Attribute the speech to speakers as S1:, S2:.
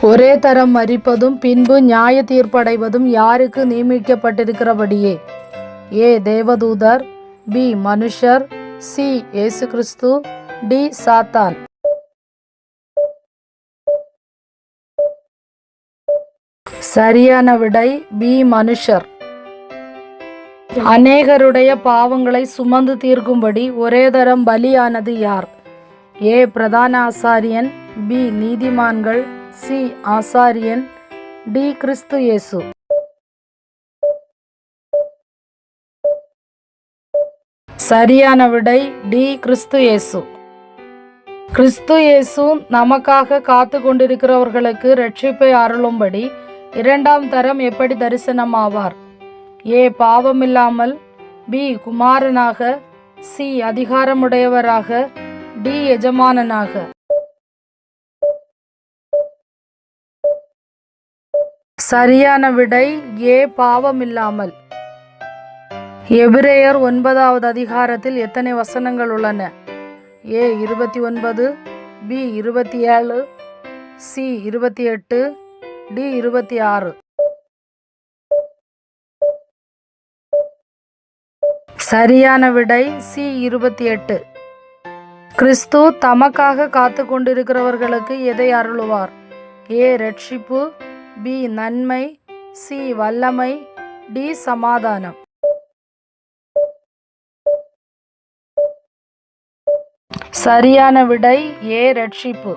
S1: ஒரே தரம் மரிப்பதும் பின்பு நியாய தீர்ப்படைவதும் யாருக்கு நியமிக்கப்பட்டிருக்கிறபடியே? ஏ தேவதூதர், பி மனுஷர், சி இயேசு கிறிஸ்து, டி சாத்தான். சரியான விடை பி மனுஷர். அநேகருடைய பாவங்களை சுமந்து தீர்க்கும்படி ஒரே தரம் பலியானது யார்? ஏ பிரதான ஆசாரியன், பி நீதிமான்கள், சி ஆசாரியன், டி கிறிஸ்து இயேசு. சரியான விடை டி கிறிஸ்து இயேசு. கிறிஸ்து இயேசு நமக்காக காத்து கொண்டிருக்கிறவர்களுக்கு இரட்சிப்பை அருளும்படி இரண்டாம் தரம் எப்படி தரிசனமாவார்? ஏ பாவமில்லாமல், பி குமாரனாக, சி அதிகாரமுடையவராக, டி எஜமானனாக. சரியான விடை ஏ பாவமில்லாமல். எபிரேயர் 9வது அதிகாரத்தில் எத்தனை வசனங்கள் உள்ளன? ஏ 29, பி 27, சி 28, டி 26. சரியான விடை சி 28. கிறிஸ்து தமக்காக காத்து கொண்டிருக்கிறவர்களுக்கு எதை அருளுவார்? ஏ இரட்சிப்பு, பி நன்மை, சி வல்லமை, டி சமாதானம். சரியான விடை ஏ இரட்சிப்பு.